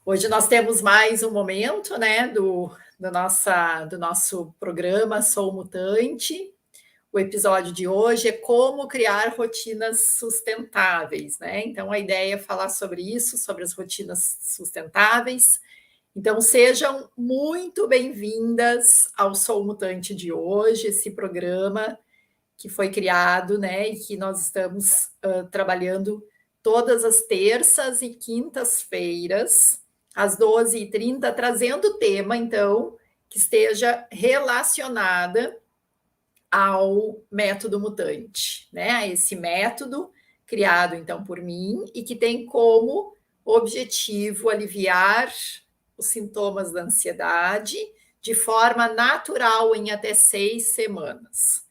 Hoje nós temos mais um momento, né, do nosso programa Sou Mutante. O episódio de hoje é como criar rotinas sustentáveis, né? Então a ideia é falar sobre isso, sobre as rotinas sustentáveis. Então sejam muito bem-vindas ao Sou Mutante de hoje, esse programa que foi criado, né, e que nós estamos trabalhando todas as terças e quintas-feiras, às 12h30, trazendo o tema, então, que esteja relacionada ao método mutante, né? Esse método criado, então, por mim e que tem como objetivo aliviar os sintomas da ansiedade de forma natural em até 6 semanas.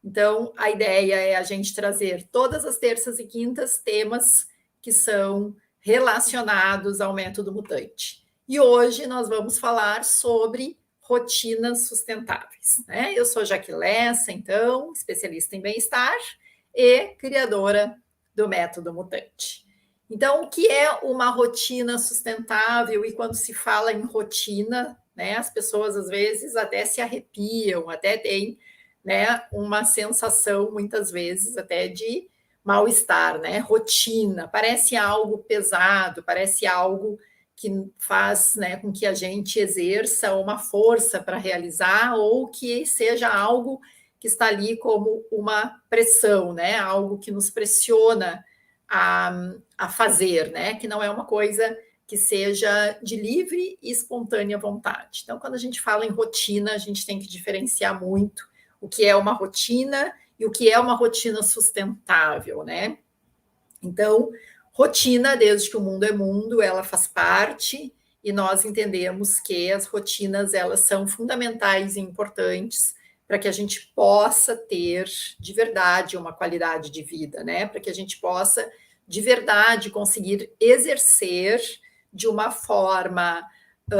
Então, a ideia é a gente trazer todas as terças e quintas temas que são relacionados ao método mutante. E hoje nós vamos falar sobre rotinas sustentáveis, né? Eu sou Jaque Lessa, então, especialista em bem-estar e criadora do método mutante. Então, o que é uma rotina sustentável? E quando se fala em rotina, né, as pessoas às vezes até se arrepiam, até têm, né, uma sensação, muitas vezes, até de mal-estar, né? Rotina, parece algo pesado, parece algo que faz, né, com que a gente exerça uma força para realizar ou que seja algo que está ali como uma pressão, né? Algo que nos pressiona a fazer, né? Que não é uma coisa que seja de livre e espontânea vontade. Então, quando a gente fala em rotina, a gente tem que diferenciar muito o que é uma rotina e o que é uma rotina sustentável, né? Então, rotina, desde que o mundo é mundo, ela faz parte e nós entendemos que as rotinas elas são fundamentais e importantes para que a gente possa ter de verdade uma qualidade de vida, né? Para que a gente possa de verdade conseguir exercer de uma forma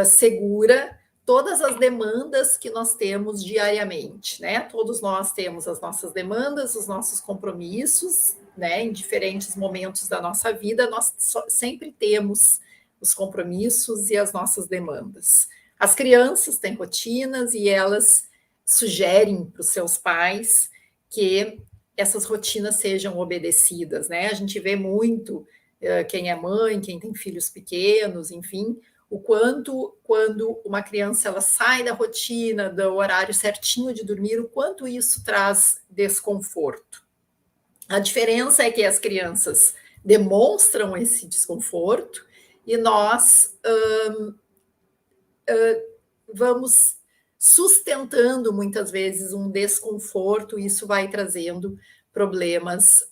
segura todas as demandas que nós temos diariamente, né? Todos nós temos as nossas demandas, os nossos compromissos, né? Em diferentes momentos da nossa vida, nós sempre temos os compromissos e as nossas demandas. As crianças têm rotinas e elas sugerem para os seus pais que essas rotinas sejam obedecidas, né? A gente vê muito quem é mãe, quem tem filhos pequenos, enfim, o quanto, quando uma criança ela sai da rotina, do horário certinho de dormir, o quanto isso traz desconforto. A diferença é que as crianças demonstram esse desconforto e nós vamos sustentando muitas vezes um desconforto, e isso vai trazendo problemas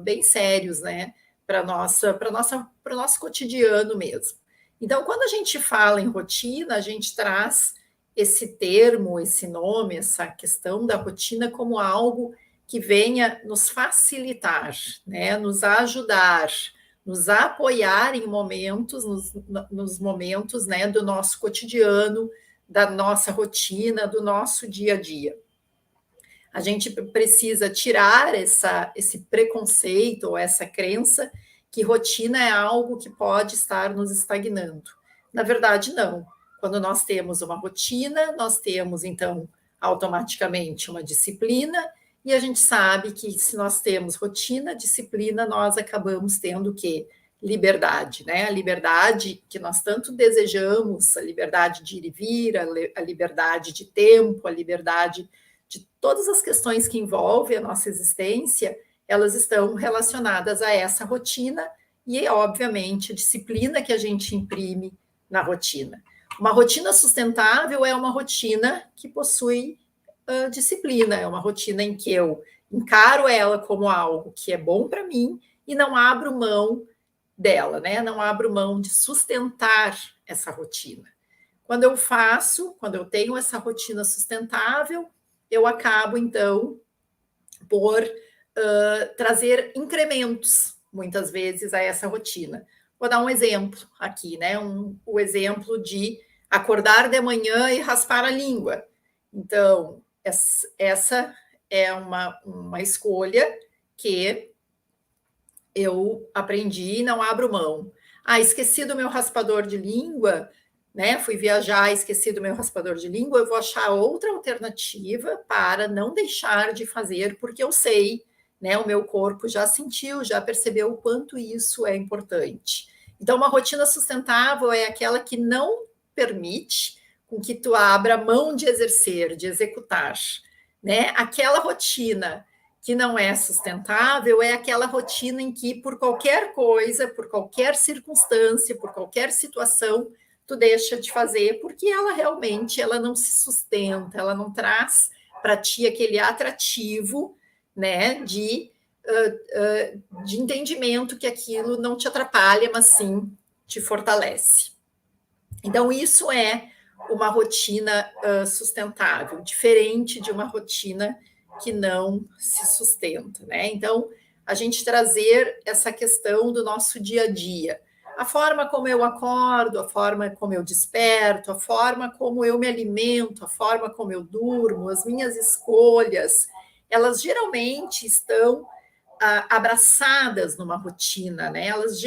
bem sérios, né, para o nosso cotidiano mesmo. Então, quando a gente fala em rotina, a gente traz esse termo, esse nome, essa questão da rotina como algo que venha nos facilitar, né, nos ajudar, nos apoiar em momentos, nos momentos, né, do nosso cotidiano, da nossa rotina, do nosso dia a dia. A gente precisa tirar esse preconceito ou essa crença que rotina é algo que pode estar nos estagnando. Na verdade, não. Quando nós temos uma rotina, nós temos, então, automaticamente uma disciplina, e a gente sabe que se nós temos rotina, disciplina, nós acabamos tendo o quê? Liberdade, né? A liberdade que nós tanto desejamos, a liberdade de ir e vir, a liberdade de tempo, a liberdade de todas as questões que envolvem a nossa existência, elas estão relacionadas a essa rotina e, obviamente, a disciplina que a gente imprime na rotina. Uma rotina sustentável é uma rotina que possui disciplina, é uma rotina em que eu encaro ela como algo que é bom para mim e não abro mão dela, né? Não abro mão de sustentar essa rotina. Quando eu tenho essa rotina sustentável, eu acabo, então, por trazer incrementos, muitas vezes, a essa rotina. Vou dar um exemplo aqui, né? O exemplo de acordar de manhã e raspar a língua. Então, essa é uma escolha que eu aprendi e não abro mão. Esqueci do meu raspador de língua, né? Fui viajar, esqueci do meu raspador de língua, eu vou achar outra alternativa para não deixar de fazer, porque eu sei, né? O meu corpo já sentiu, já percebeu o quanto isso é importante. Então, uma rotina sustentável é aquela que não permite com que tu abra mão de exercer, de executar, né? Aquela rotina que não é sustentável é aquela rotina em que, por qualquer coisa, por qualquer circunstância, por qualquer situação, tu deixa de fazer, porque ela realmente ela não se sustenta, ela não traz para ti aquele atrativo, né, de entendimento que aquilo não te atrapalha, mas sim te fortalece. Então, isso é uma rotina sustentável, diferente de uma rotina que não se sustenta, né? Então, a gente trazer essa questão do nosso dia a dia, a forma como eu acordo, a forma como eu desperto, a forma como eu me alimento, a forma como eu durmo, as minhas escolhas, elas geralmente estão abraçadas numa rotina, né? Elas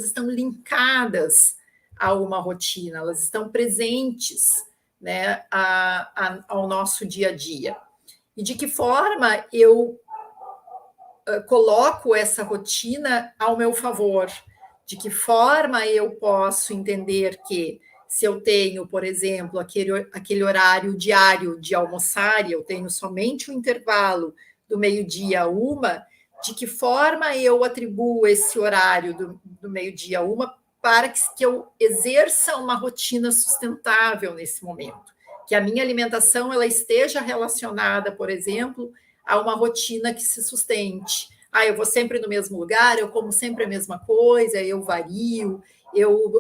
estão linkadas a uma rotina, elas estão presentes, né, ao nosso dia a dia. E de que forma eu coloco essa rotina ao meu favor? De que forma eu posso entender que se eu tenho, por exemplo, aquele horário diário de almoçar e eu tenho somente o intervalo do meio-dia a uma, de que forma eu atribuo esse horário do meio-dia a uma para que eu exerça uma rotina sustentável nesse momento? Que a minha alimentação ela esteja relacionada, por exemplo, a uma rotina que se sustente. Eu vou sempre no mesmo lugar, eu como sempre a mesma coisa, eu vario, eu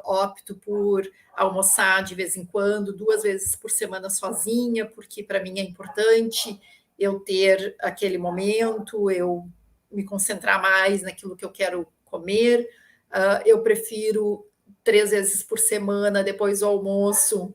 opto por almoçar de vez em quando, 2 vezes por semana sozinha, porque para mim é importante eu ter aquele momento, eu me concentrar mais naquilo que eu quero comer. Eu prefiro 3 vezes por semana, depois do almoço,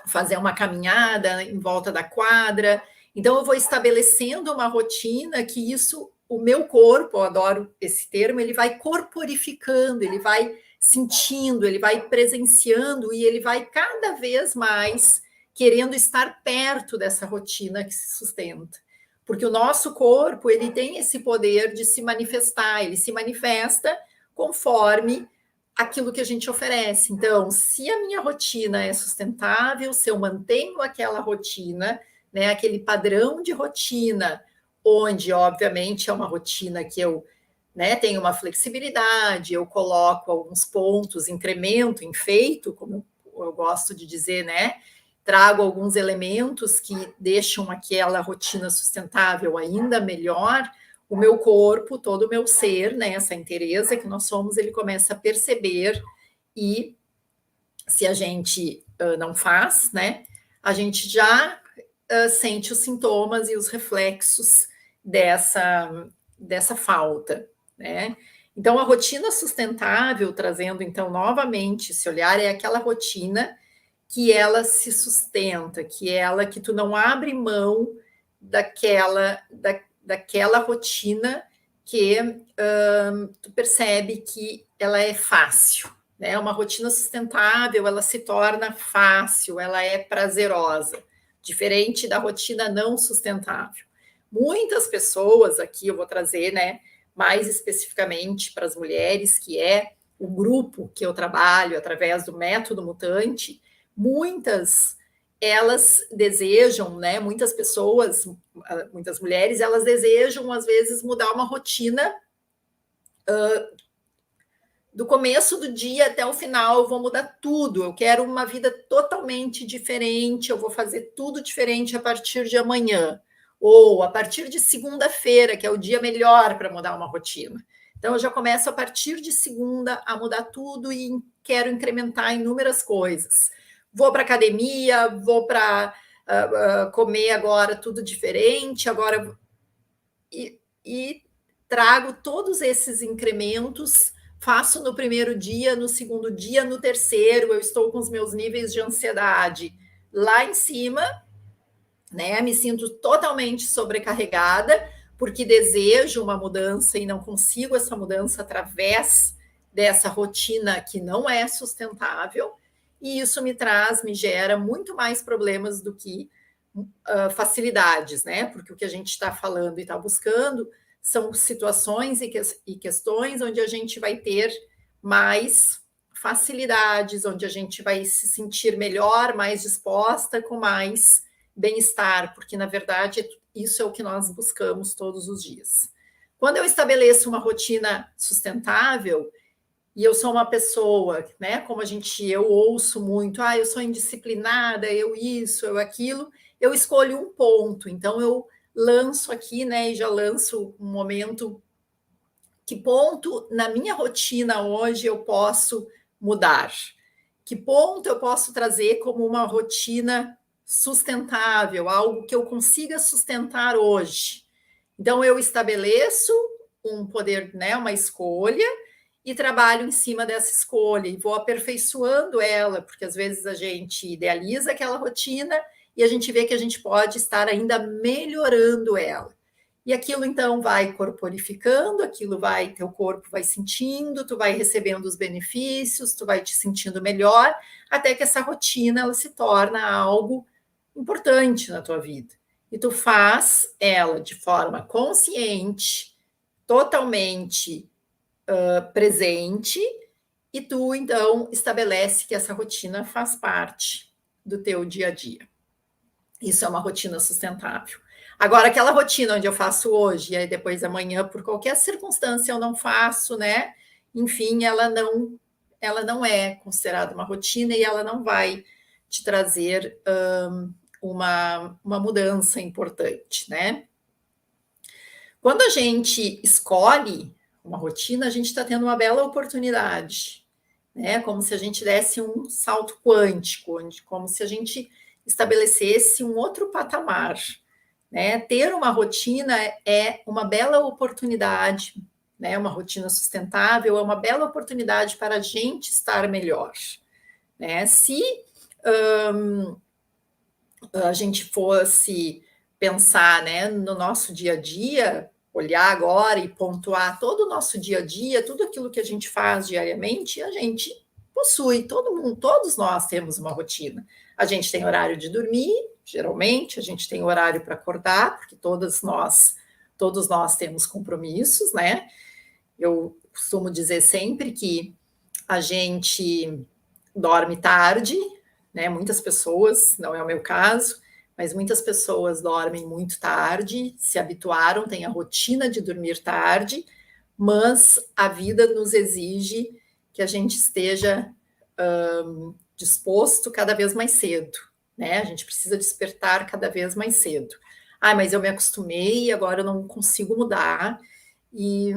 fazer uma caminhada em volta da quadra. Então, eu vou estabelecendo uma rotina que isso, o meu corpo, eu adoro esse termo, ele vai corporificando, ele vai sentindo, ele vai presenciando e ele vai cada vez mais querendo estar perto dessa rotina que se sustenta. Porque o nosso corpo, ele tem esse poder de se manifestar, ele se manifesta conforme aquilo que a gente oferece. Então, se a minha rotina é sustentável, se eu mantenho aquela rotina, né, aquele padrão de rotina, onde, obviamente, é uma rotina que eu, né, tenho uma flexibilidade, eu coloco alguns pontos, incremento, enfeito, como eu gosto de dizer, né, trago alguns elementos que deixam aquela rotina sustentável ainda melhor. O meu corpo, todo o meu ser, né, essa inteireza que nós somos, ele começa a perceber e se a gente não faz, né, a gente já sente os sintomas e os reflexos dessa falta, né? Então, a rotina sustentável, trazendo então novamente esse olhar, é aquela rotina que ela se sustenta, que tu não abre mão daquela rotina que tu percebe que ela é fácil, né? Uma rotina sustentável, ela se torna fácil, ela é prazerosa, diferente da rotina não sustentável. Muitas pessoas aqui eu vou trazer, né, mais especificamente para as mulheres, que é o grupo que eu trabalho através do método mutante, muitas elas desejam, né? Muitas pessoas, muitas mulheres, elas desejam às vezes mudar uma rotina do começo do dia até o final. Eu vou mudar tudo. Eu quero uma vida totalmente diferente. Eu vou fazer tudo diferente a partir de amanhã ou a partir de segunda-feira, que é o dia melhor para mudar uma rotina. Então, eu já começo a partir de segunda a mudar tudo e quero incrementar inúmeras coisas. Vou para academia, vou para comer agora tudo diferente, agora e trago todos esses incrementos, faço no primeiro dia, no segundo dia, no terceiro, eu estou com os meus níveis de ansiedade lá em cima, né? Me sinto totalmente sobrecarregada, porque desejo uma mudança e não consigo essa mudança através dessa rotina que não é sustentável, e isso me gera muito mais problemas do que facilidades, né? Porque o que a gente está falando e está buscando são situações e questões onde a gente vai ter mais facilidades, onde a gente vai se sentir melhor, mais disposta, com mais bem-estar, porque na verdade isso é o que nós buscamos todos os dias. Quando eu estabeleço uma rotina sustentável, e eu sou uma pessoa, né, como eu ouço muito, eu sou indisciplinada, eu isso, eu aquilo, eu escolho um ponto, então eu lanço aqui, né, e já lanço um momento, que ponto na minha rotina hoje eu posso mudar? Que ponto eu posso trazer como uma rotina sustentável, algo que eu consiga sustentar hoje? Então eu estabeleço um poder, né, uma escolha, e trabalho em cima dessa escolha e vou aperfeiçoando ela, porque às vezes a gente idealiza aquela rotina e a gente vê que a gente pode estar ainda melhorando ela. E aquilo então vai corporificando, teu corpo vai sentindo, tu vai recebendo os benefícios, tu vai te sentindo melhor, até que essa rotina ela se torna algo importante na tua vida. E tu faz ela de forma consciente, totalmente presente, e tu então estabelece que essa rotina faz parte do teu dia a dia. Isso é uma rotina sustentável. Agora, aquela rotina onde eu faço hoje, e aí depois amanhã, por qualquer circunstância, eu não faço, né? Enfim, ela não é considerada uma rotina e ela não vai te trazer uma mudança importante, né? Quando a gente escolhe uma rotina, a gente está tendo uma bela oportunidade, né? Como se a gente desse um salto quântico, como se a gente estabelecesse um outro patamar, né? Ter uma rotina é uma bela oportunidade, né? Uma rotina sustentável é uma bela oportunidade para a gente estar melhor, né? Se a gente fosse pensar, né, no nosso dia a dia, olhar agora e pontuar todo o nosso dia a dia, tudo aquilo que a gente faz diariamente, a gente possui, todo mundo, todos nós temos uma rotina. A gente tem horário de dormir, geralmente, a gente tem horário para acordar, porque todos nós temos compromissos, né? Eu costumo dizer sempre que a gente dorme tarde, né? Muitas pessoas, não é o meu caso, mas muitas pessoas dormem muito tarde, se habituaram, têm a rotina de dormir tarde, mas a vida nos exige que a gente esteja disposto cada vez mais cedo, né? A gente precisa despertar cada vez mais cedo. Mas eu me acostumei, agora eu não consigo mudar. E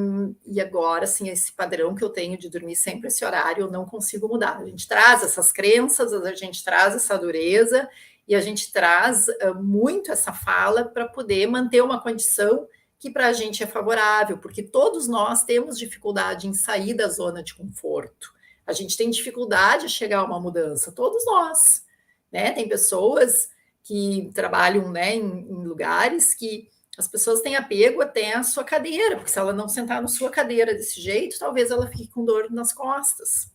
agora, assim, esse padrão que eu tenho de dormir sempre esse horário, eu não consigo mudar. A gente traz essas crenças, a gente traz essa dureza e a gente traz muito essa fala para poder manter uma condição que para a gente é favorável, porque todos nós temos dificuldade em sair da zona de conforto. A gente tem dificuldade a chegar a uma mudança, todos nós, né? Tem pessoas que trabalham, né, em lugares que as pessoas têm apego até a sua cadeira, porque se ela não sentar na sua cadeira desse jeito, talvez ela fique com dor nas costas,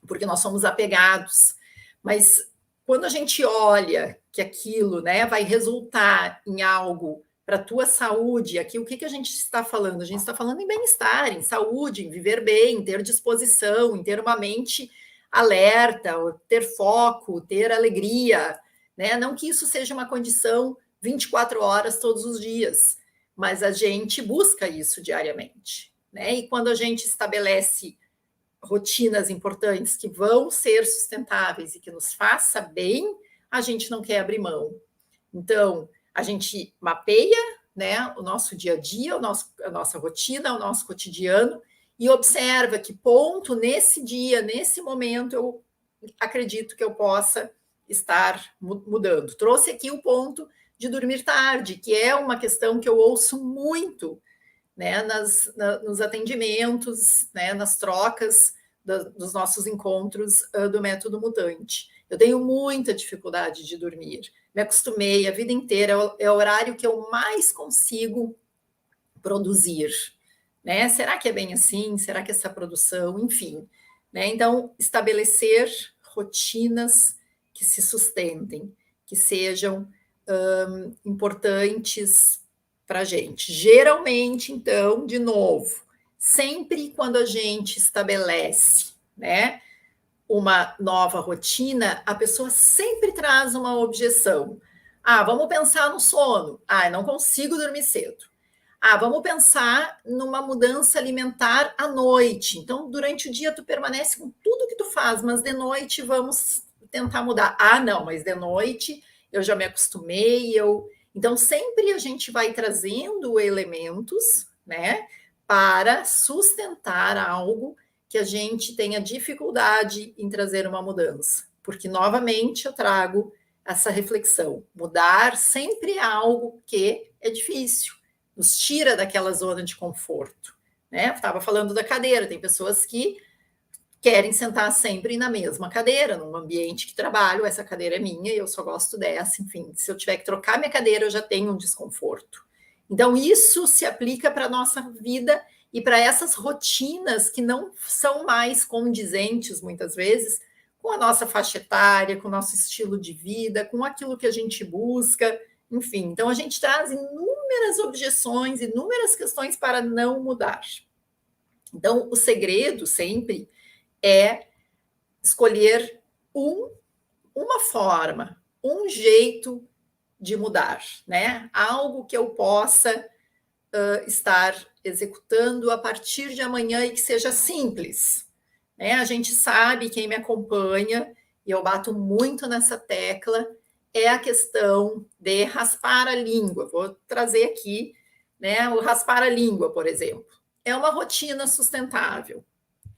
porque nós somos apegados. Mas quando a gente olha que aquilo, né, vai resultar em algo para a tua saúde, aqui o que a gente está falando? A gente está falando em bem-estar, em saúde, em viver bem, em ter disposição, em ter uma mente alerta, ter foco, ter alegria, né? Não que isso seja uma condição 24 horas todos os dias, mas a gente busca isso diariamente, né? E quando a gente estabelece rotinas importantes que vão ser sustentáveis e que nos faça bem, a gente não quer abrir mão. Então, a gente mapeia, né, o nosso dia a dia, a nossa rotina, o nosso cotidiano, e observa que ponto nesse dia, nesse momento, eu acredito que eu possa estar mudando. Trouxe aqui o ponto de dormir tarde, que é uma questão que eu ouço muito, né, nos atendimentos, né, nas trocas dos nossos encontros do método mutante. Eu tenho muita dificuldade de dormir, me acostumei a vida inteira, é o horário que eu mais consigo produzir, né? Será que é bem assim? Será que essa produção, enfim, né? Então, estabelecer rotinas que se sustentem, que sejam importantes para a gente. Geralmente, então, de novo, sempre quando a gente estabelece, né, uma nova rotina, a pessoa sempre traz uma objeção. Ah, vamos pensar no sono. Ah, não consigo dormir cedo. Ah, vamos pensar numa mudança alimentar à noite. Então, durante o dia tu permanece com tudo que tu faz, mas de noite vamos tentar mudar. Ah, não, mas de noite eu já me acostumei, Então, sempre a gente vai trazendo elementos, né, para sustentar algo que a gente tenha dificuldade em trazer uma mudança. Porque, novamente, eu trago essa reflexão. Mudar sempre é algo que é difícil, nos tira daquela zona de conforto. Né? Estava falando da cadeira, tem pessoas que querem sentar sempre na mesma cadeira, num ambiente que trabalho, essa cadeira é minha e eu só gosto dessa, enfim, se eu tiver que trocar minha cadeira, eu já tenho um desconforto. Então, isso se aplica para a nossa vida e para essas rotinas que não são mais condizentes, muitas vezes, com a nossa faixa etária, com o nosso estilo de vida, com aquilo que a gente busca, enfim. Então, a gente traz inúmeras objeções, inúmeras questões para não mudar. Então, o segredo sempre é escolher uma forma, um jeito de mudar, né? Algo que eu possa estar executando a partir de amanhã e que seja simples. Né? A gente sabe, quem me acompanha, e eu bato muito nessa tecla, é a questão de raspar a língua. Vou trazer aqui, né, o raspar a língua, por exemplo. É uma rotina sustentável.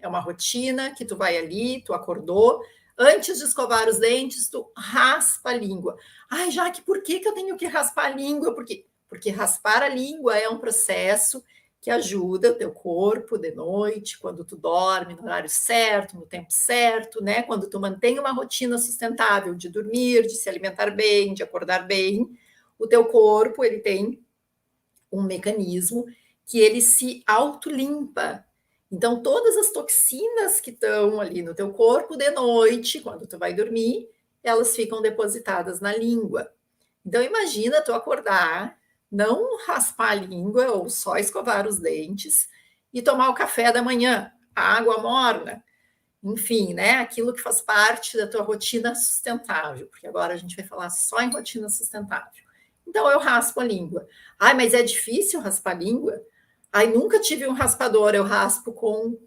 É uma rotina que tu vai ali, tu acordou, antes de escovar os dentes, tu raspa a língua. Ai, Jaque, por que eu tenho que raspar a língua? Porque raspar a língua é um processo que ajuda o teu corpo de noite, quando tu dorme no horário certo, no tempo certo, né? Quando tu mantém uma rotina sustentável de dormir, de se alimentar bem, de acordar bem, o teu corpo, ele tem um mecanismo que ele se autolimpa. Então, todas as toxinas que estão ali no teu corpo de noite, quando tu vai dormir, elas ficam depositadas na língua. Então, imagina tu acordar, não raspar a língua ou só escovar os dentes e tomar o café da manhã, a água morna, enfim, né? Aquilo que faz parte da tua rotina sustentável, porque agora a gente vai falar só em rotina sustentável. Então, eu raspo a língua. Ai, mas é difícil raspar a língua? Ai, nunca tive um raspador, eu raspo com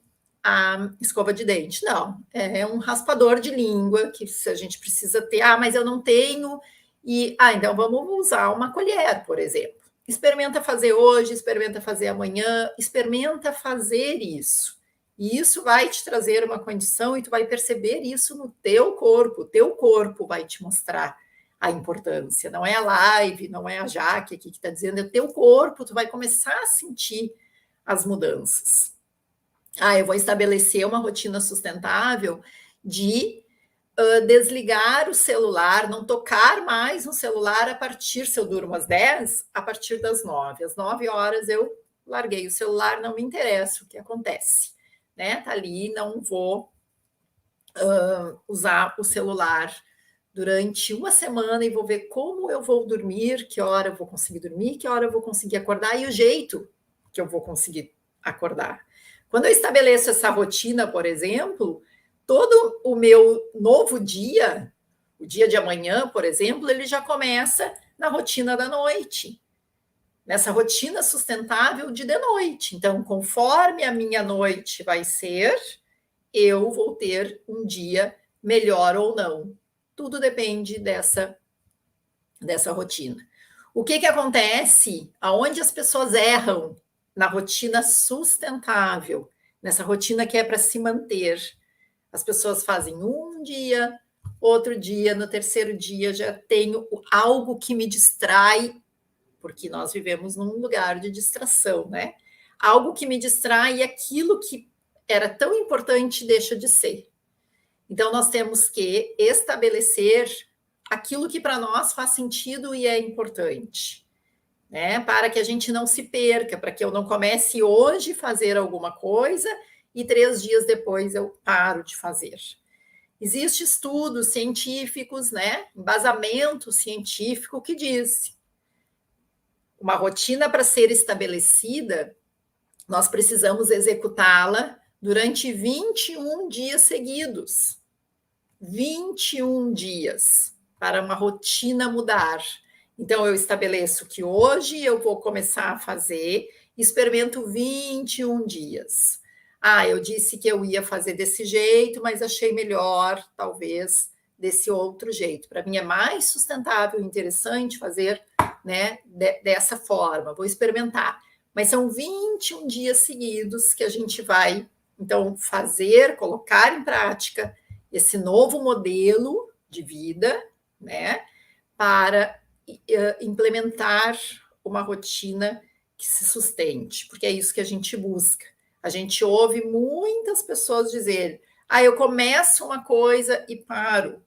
a escova de dente. Não, é um raspador de língua que a gente precisa ter. Ah, mas eu não tenho. Então vamos usar uma colher, por exemplo. Experimenta fazer hoje, experimenta fazer amanhã, experimenta fazer isso. E isso vai te trazer uma condição e tu vai perceber isso no teu corpo. O teu corpo vai te mostrar a importância. Não é a live, não é a Jaque aqui que está dizendo, é o teu corpo. Tu vai começar a sentir as mudanças. Eu vou estabelecer uma rotina sustentável de desligar o celular, não tocar mais no celular a partir, se eu durmo às 10, a partir das 9. Às 9 horas eu larguei o celular, não me interessa o que acontece. Né? Tá ali, não vou usar o celular durante uma semana e vou ver como eu vou dormir, que hora eu vou conseguir dormir, que hora eu vou conseguir acordar e o jeito que eu vou conseguir acordar. Quando eu estabeleço essa rotina, por exemplo, todo o meu novo dia, o dia de amanhã, por exemplo, ele já começa na rotina da noite, nessa rotina sustentável de noite. Então, conforme a minha noite vai ser, eu vou ter um dia melhor ou não. Tudo depende dessa rotina. O que acontece? Aonde as pessoas erram na rotina sustentável, nessa rotina que é para se manter. As pessoas fazem um dia, outro dia, no terceiro dia já tenho algo que me distrai, porque nós vivemos num lugar de distração, né? Algo que me distrai e aquilo que era tão importante deixa de ser. Então, nós temos que estabelecer aquilo que para nós faz sentido e é importante. né? Para que a gente não se perca, para que eu não comece hoje a fazer alguma coisa e 3 dias depois eu paro de fazer. Existem estudos científicos, né? Embasamento científico que diz uma rotina para ser estabelecida, nós precisamos executá-la durante 21 dias seguidos. 21 dias para uma rotina mudar. Então, eu estabeleço que hoje eu vou começar a fazer, experimento 21 dias. Ah, eu disse que eu ia fazer desse jeito, mas achei melhor, talvez, desse outro jeito. Para mim é mais sustentável e interessante fazer, né, dessa forma. Vou experimentar. Mas são 21 dias seguidos que a gente vai, então, fazer, colocar em prática esse novo modelo de vida, né, para implementar uma rotina que se sustente, porque é isso que a gente busca. A gente ouve muitas pessoas dizer: "Ah, eu começo uma coisa e paro",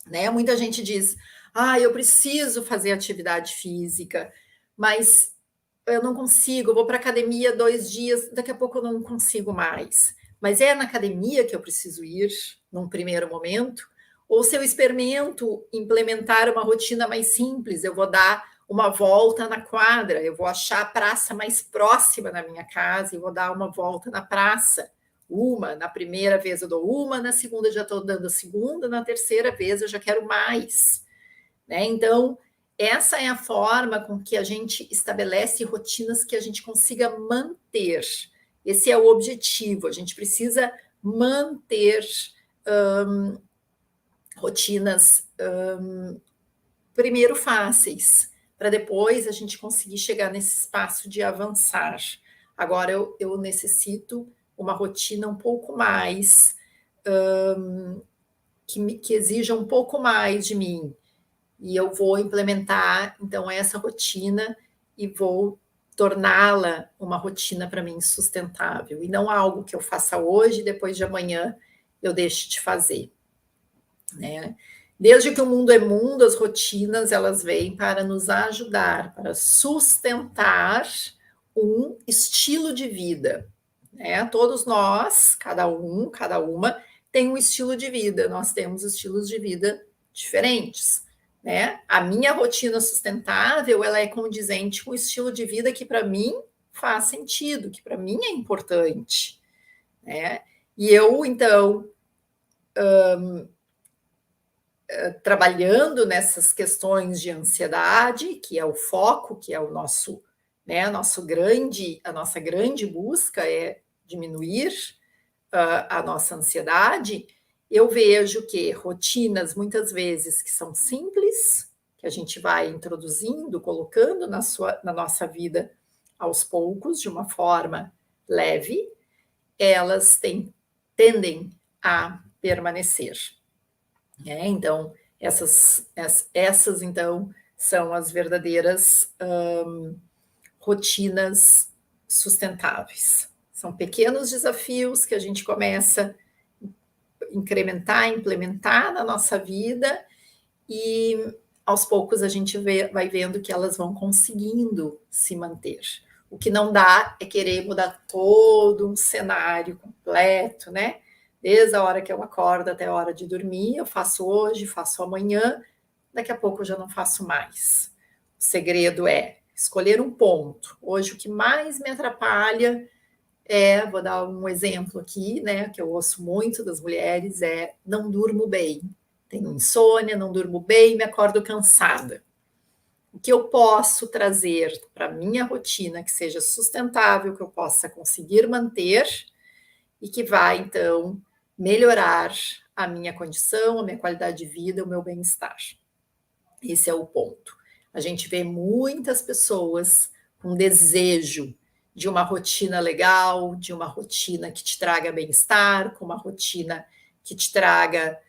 né? Muita gente diz: "Ah, eu preciso fazer atividade física, mas eu não consigo, eu vou para academia 2 dias, daqui a pouco eu não consigo mais". Mas é na academia que eu preciso ir, num primeiro momento? Ou se eu experimento implementar uma rotina mais simples, eu vou dar uma volta na quadra, eu vou achar a praça mais próxima da minha casa e vou dar uma volta na praça. Na primeira vez eu dou uma, na segunda já estou dando a segunda, na terceira vez eu já quero mais, né? Então, essa é a forma com que a gente estabelece rotinas que a gente consiga manter. Esse é o objetivo. A gente precisa manter rotinas, primeiro fáceis, para depois a gente conseguir chegar nesse espaço de avançar. Agora eu necessito uma rotina um pouco mais, que exija um pouco mais de mim. E eu vou implementar, então, essa rotina e vou torná-la uma rotina para mim sustentável, e não algo que eu faça hoje e depois de amanhã eu deixe de fazer, né? Desde que o mundo é mundo, as rotinas elas vêm para nos ajudar, para sustentar um estilo de vida, né? Todos nós, cada um, cada uma, tem um estilo de vida. Nós temos estilos de vida diferentes, né? A minha rotina sustentável, ela é condizente com o estilo de vida que para mim faz sentido, que para mim é importante, né? E eu, então, trabalhando nessas questões de ansiedade, que é o foco, que é o nosso, né, a nossa grande busca é diminuir a nossa ansiedade, eu vejo que rotinas, muitas vezes, que são simples, que a gente vai introduzindo, colocando na nossa vida aos poucos, de uma forma leve, elas tendem a permanecer. Então, essas, então, são as verdadeiras rotinas sustentáveis. São pequenos desafios que a gente começa a incrementar, implementar na nossa vida e aos poucos a gente vai vendo que elas vão conseguindo se manter. O que não dá é querer mudar todo um cenário completo, né? Desde a hora que eu acordo até a hora de dormir, eu faço hoje, faço amanhã, daqui a pouco eu já não faço mais. O segredo é escolher um ponto. Hoje, o que mais me atrapalha vou dar um exemplo aqui, né, que eu ouço muito das mulheres, não durmo bem. Tenho insônia, não durmo bem, me acordo cansada. O que eu posso trazer para a minha rotina que seja sustentável, que eu possa conseguir manter e que vai, então, melhorar a minha condição, a minha qualidade de vida, o meu bem-estar. Esse é o ponto. A gente vê muitas pessoas com desejo de uma rotina legal, de uma rotina que te traga bem-estar, com uma rotina que te traga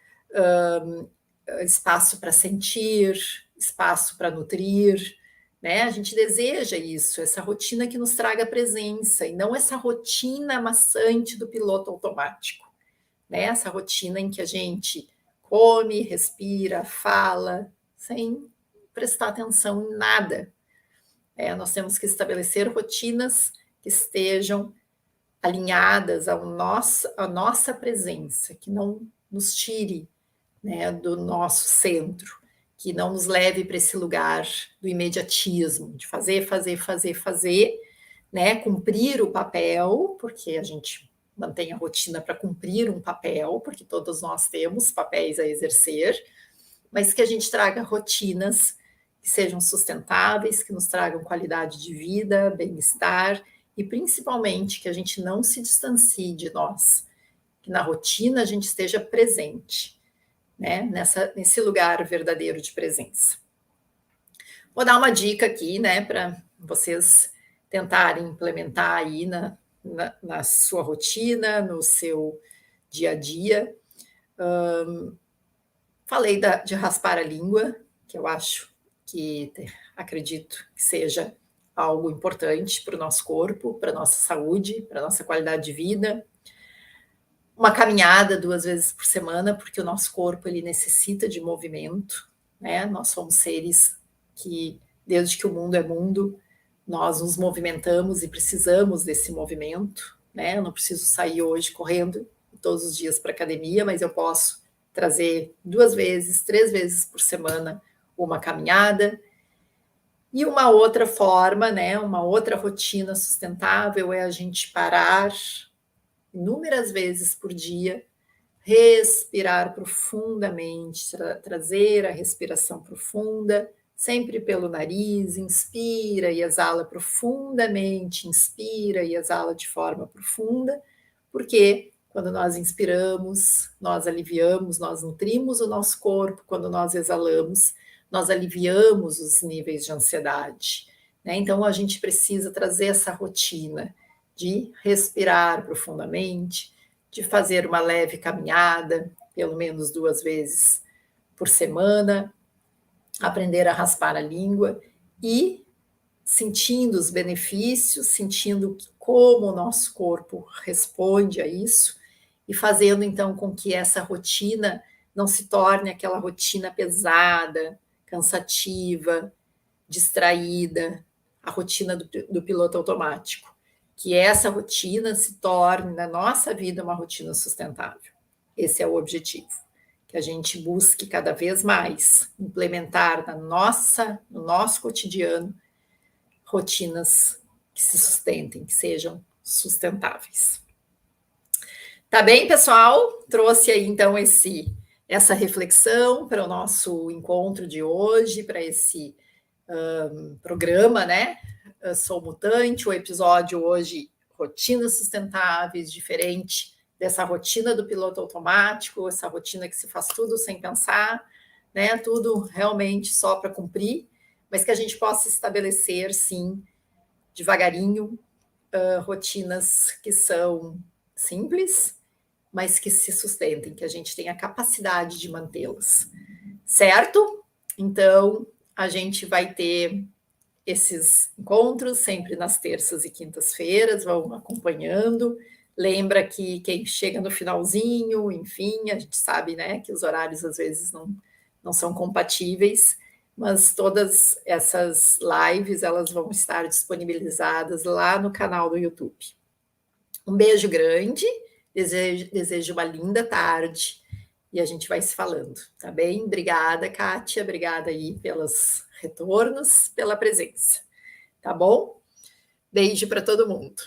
espaço para sentir, espaço para nutrir, né? A gente deseja isso, essa rotina que nos traga presença, e não essa rotina maçante do piloto automático, né? Essa rotina em que a gente come, respira, fala, sem prestar atenção em nada. Nós temos que estabelecer rotinas que estejam alinhadas à nossa presença, que não nos tire, né, do nosso centro, que não nos leve para esse lugar do imediatismo, de fazer, fazer, fazer, fazer, né, cumprir o papel, porque a gente mantém a rotina para cumprir um papel, porque todos nós temos papéis a exercer, mas que a gente traga rotinas que sejam sustentáveis, que nos tragam qualidade de vida, bem-estar e principalmente que a gente não se distancie de nós, que na rotina a gente esteja presente, né, nesse lugar verdadeiro de presença. Vou dar uma dica aqui, né, para vocês tentarem implementar aí na sua rotina, no seu dia a dia. Falei de raspar a língua, que eu acho que acredito que seja algo importante para o nosso corpo, para a nossa saúde, para a nossa qualidade de vida. Uma caminhada 2 vezes por semana, porque o nosso corpo ele necessita de movimento, né? Nós somos seres que, desde que o mundo é mundo, nós nos movimentamos e precisamos desse movimento, né? Eu não preciso sair hoje correndo todos os dias para a academia, mas eu posso trazer 2 vezes, 3 vezes por semana uma caminhada. E uma outra forma, né, uma outra rotina sustentável é a gente parar inúmeras vezes por dia, respirar profundamente, trazer a respiração profunda, sempre pelo nariz, inspira e exala profundamente, inspira e exala de forma profunda, porque quando nós inspiramos, nós aliviamos, nós nutrimos o nosso corpo, quando nós exalamos, nós aliviamos os níveis de ansiedade, né? Então a gente precisa trazer essa rotina de respirar profundamente, de fazer uma leve caminhada, pelo menos 2 vezes por semana, aprender a raspar a língua e sentindo os benefícios, sentindo como o nosso corpo responde a isso e fazendo então com que essa rotina não se torne aquela rotina pesada, cansativa, distraída, a rotina do piloto automático. Que essa rotina se torne na nossa vida uma rotina sustentável. Esse é o objetivo. Que a gente busque cada vez mais implementar no nosso cotidiano rotinas que se sustentem, que sejam sustentáveis. Tá bem, pessoal? Trouxe aí então essa reflexão para o nosso encontro de hoje, para esse programa, né? Sou Mutante, o episódio hoje, rotinas sustentáveis, diferente dessa rotina do piloto automático, essa rotina que se faz tudo sem pensar, né? Tudo realmente só para cumprir, mas que a gente possa estabelecer, sim, devagarinho, rotinas que são simples, mas que se sustentem, que a gente tenha capacidade de mantê-las, certo? Então, a gente vai ter esses encontros sempre nas terças e quintas-feiras, vão acompanhando. Lembra que quem chega no finalzinho, enfim, a gente sabe, né, que os horários às vezes não são compatíveis, mas todas essas lives elas vão estar disponibilizadas lá no canal do YouTube. Um beijo grande, desejo uma linda tarde e a gente vai se falando, tá bem? Obrigada, Kátia, obrigada aí pelos retornos, pela presença, tá bom? Beijo para todo mundo.